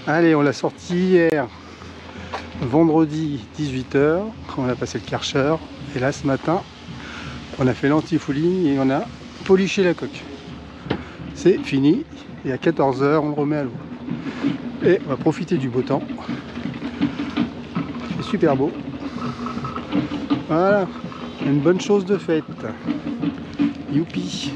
Allez, on l'a sorti hier, vendredi 18 h, quand on a passé le Karcher. Et là, ce matin, on a fait l'antifouling et on a poliché la coque. C'est fini. Et à 14 h, on le remet à l'eau. Et on va profiter du beau temps. C'est super beau. Voilà, une bonne chose de faite. Youpi!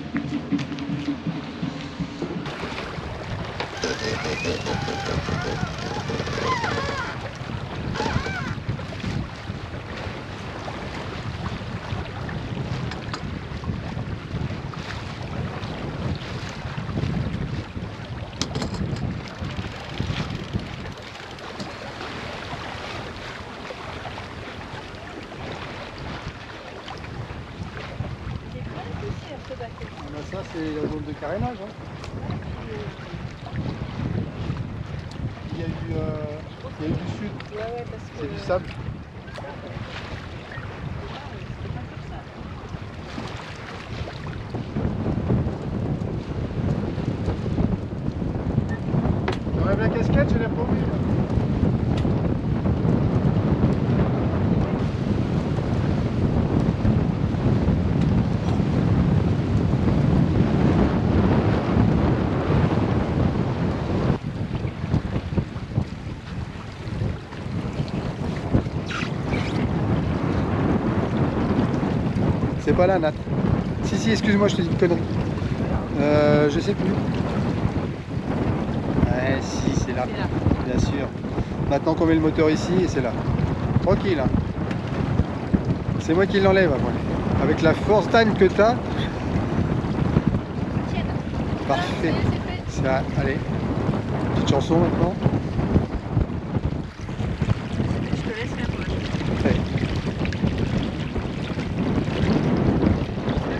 Ça c'est la zone de carénage. Hein. Il y a eu du sud, c'est du sable. J'enlève la casquette, je l'ai pas oublié. C'est pas là, Nat. Si, excuse-moi, je te dis une connerie. Je sais plus. Ouais, si, c'est là. Bien sûr. Maintenant qu'on met le moteur ici, et c'est là. Tranquille. Hein. C'est moi qui l'enlève après. Avec la force d'âne que tu as. Parfait. Ça, allez. Petite chanson maintenant. Je te laisse la poche. Ouais.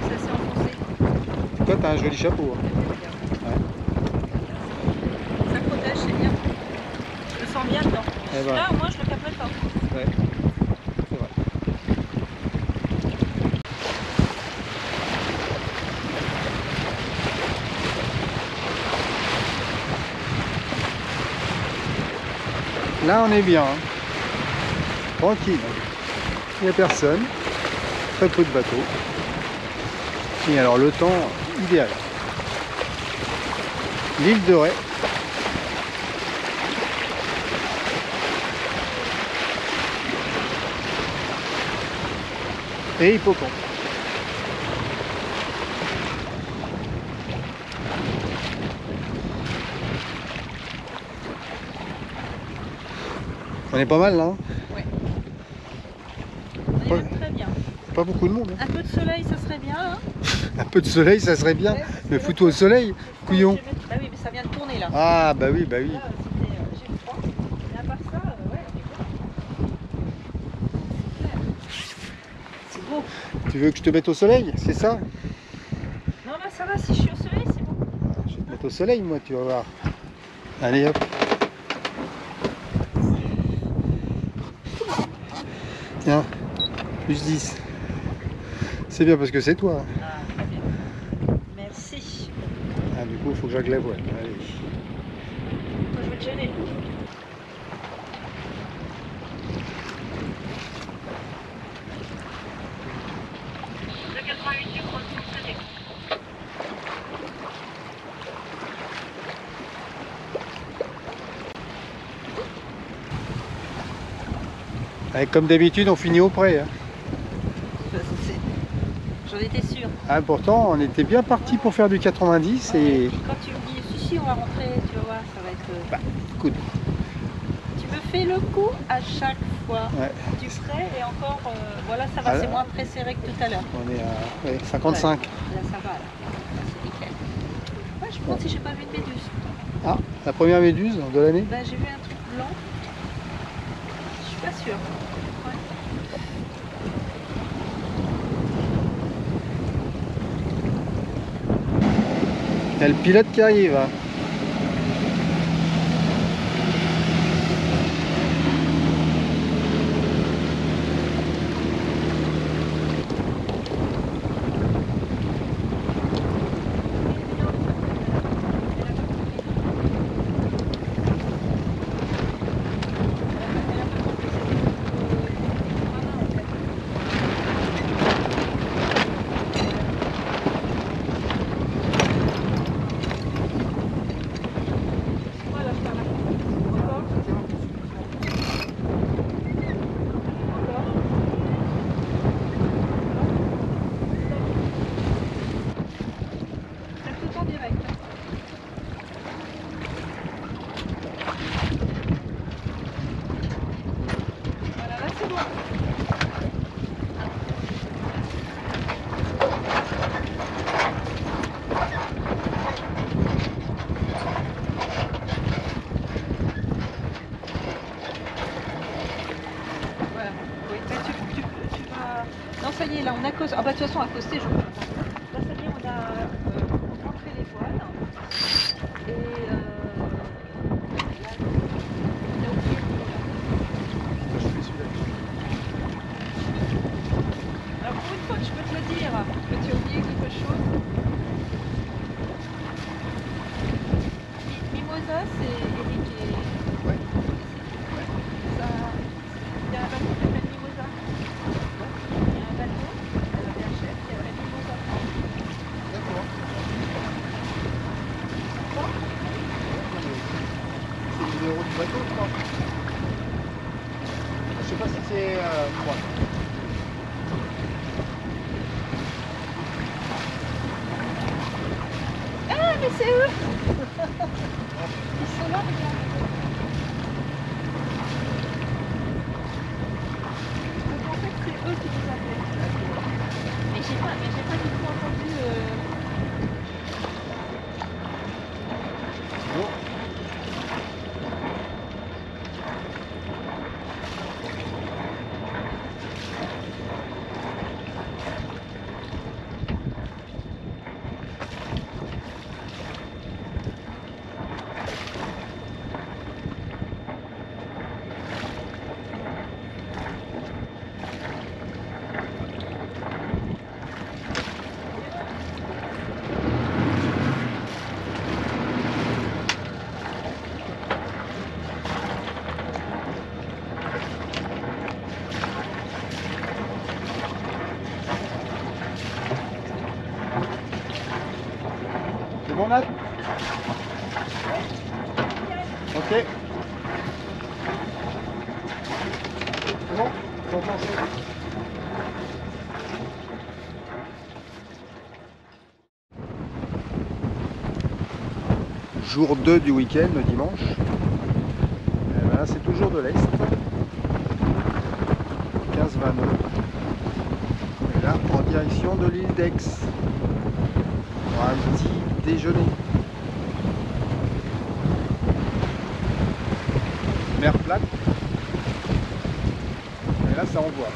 Ça s'est enfoncé. Toi, t'as un joli chapeau. Hein. Ouais. Ça protège, c'est bien. Je le sens bien dedans. Eh ben. Là, moi, je le capte pas. Ouais. C'est vrai. Là, on est bien. Hein. Tranquille. Il n'y a personne. Très peu de bateaux. Et alors, le temps idéal. L'île de Ré. Et Hippocampe. On est pas mal là. Hein. Ouais. On est même très bien. Pas beaucoup de monde. Hein. Un peu de soleil, ça serait bien. Hein. Un peu de soleil, ça serait bien. Ouais, Mais fous-toi au soleil, couillon. Bah oui, mais ça vient de tourner là. Ah bah oui, bah oui. Là, j'ai froid. Mais à part ça, ouais, on est bien. C'est beau. Tu veux que je te mette au soleil, c'est ça? Non, bah ça va, si je suis au soleil, c'est bon. Je vais te mettre au soleil, moi, tu vas voir. Allez hop. Tiens, plus 10. C'est bien parce que c'est toi. Ah, très bien. Merci. Ah, du coup, il faut que j'aille la voile. Allez. Moi, je vais te gêner. Allez, comme d'habitude, on finit au près. Hein. J'en étais sûre. Ah, pourtant, on était bien parti pour faire du 90 et... Et puis quand tu me dis, si, on va rentrer, tu vas voir, ça va être... Bah, écoute. Tu me fais le coup à chaque fois. Ouais. Du frais et encore, voilà, ça va, c'est moins très serré que tout à l'heure. On est à ouais, 55. Ouais, là, ça va, là. Là, c'est nickel. Ouais, je me demande si j'ai pas vu une méduse. Ah, la première méduse de l'année. Ben, j'ai vu un truc blanc. Je suis pas sûre. Ouais. Il y a le pilote qui arrive. Hein. y est, là, on accoste. Ah bah de toute façon, accosté, je crois. Là, ça y est, on a rentré les voiles. Et là, on a oublié. Je fais celui-là. Alors pour une fois, je peux te le dire que tu as oublié quelque chose. Mimosa, c'est Eric et... Ouais. Ça... Il y a un bateau qui s'appelle Mimosa. Il y a un bateau, elle avait un chef qui s'appelle Mimosa. D'accord. Quoi? C'est le numéro du bateau, je crois. Je sais pas si c'est... quoi. Ah, mais c'est eux! Ils sont là, regarde. Donc en fait, c'est eux qui nous appellent. Mais j'ai pas du tout entendu. Bon. C'est bon, Nat? Ok. C'est bon? T'en penses? Jour 2 du week-end, le dimanche. Et ben là, c'est toujours de l'Est. 15-20 nœuds. Et là, en direction de l'île d'Aix. Pour un petit déjeuner. Mer plate. Et là, ça envoie.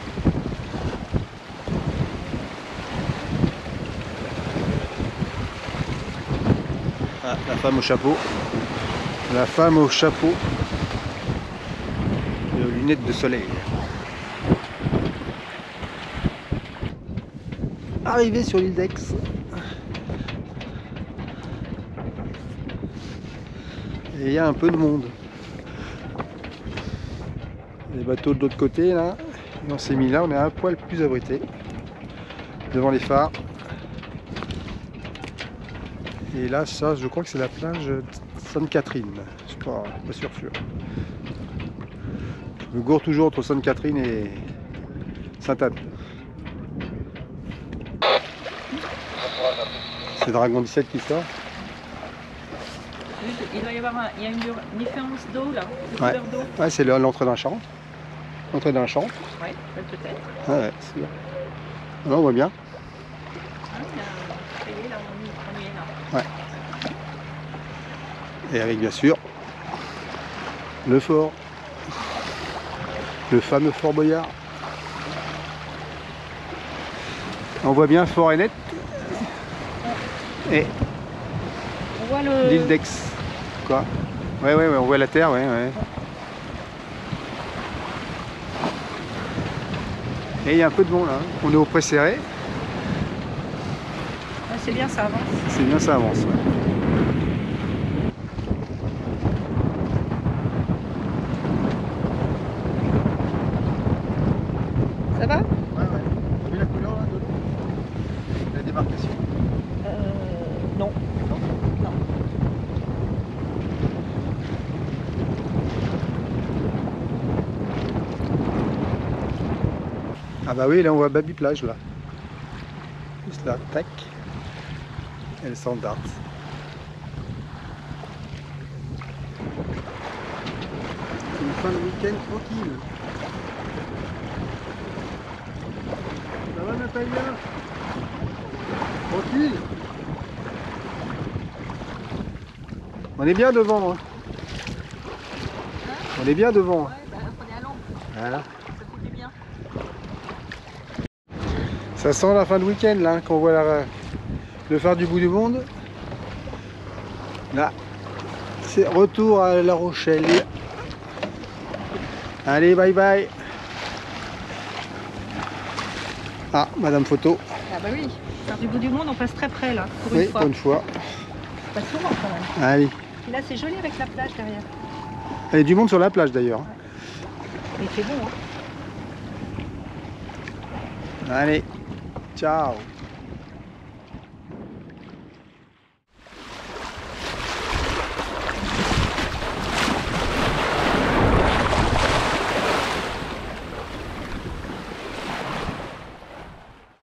Ah, la femme au chapeau. La femme au chapeau. Et aux lunettes de soleil. Arrivé sur l'île d'Aix. Et il y a un peu de monde. Les bateaux de l'autre côté là. Et on s'est mis là, on est un poil plus abrité. Devant les phares. Et là, ça, je crois que c'est la plage de Sainte-Catherine. Je suis pas sûr. Je me gourre toujours entre Sainte-Catherine et Sainte-Anne. C'est Dragon 17 qui sort. Il doit y avoir il y a une différence d'eau là, de Ouais. couleur d'eau. Ouais, c'est l'entrée d'un champ. L'entrée d'un champ. Ouais, peut-être. Ah ouais, c'est bien. Là, on voit bien. Hein, il y a ça y est, là, on y est là. Ouais. Et avec bien sûr le fort. Le fameux Fort Boyard. On voit bien Fort Ennet et On voit l'île d'Aix. Quoi? Ouais, on voit la terre, ouais. Et il y a un peu de monde là. On est au pré serré. Ouais, c'est bien, ça avance. C'est bien, ça avance. Ouais. Ça va? Ouais. T'as vu la couleur là de l'eau? La démarcation? Non. Non. Ah bah oui, là on voit Baby Plage là. Juste là, tac. Et le Sandart. Une fin de week-end tranquille. Ça va Natalia? Tranquille? On est bien devant. Hein. On est bien devant. Ouais, bah, on est à l'ombre, Voilà. ça fait du bien. Ça sent la fin de week-end là, quand on voit le phare du bout du monde. Là, c'est retour à La Rochelle. Allez, bye bye. Ah, Madame Photo. Ah bah oui, phare du bout du monde, on passe très près là, pour Oui, une fois. pour une fois. Pas souvent quand même. Allez. Et là c'est joli avec la plage derrière. Il y a du monde sur la plage d'ailleurs. Mais c'est bon hein. Allez, ciao.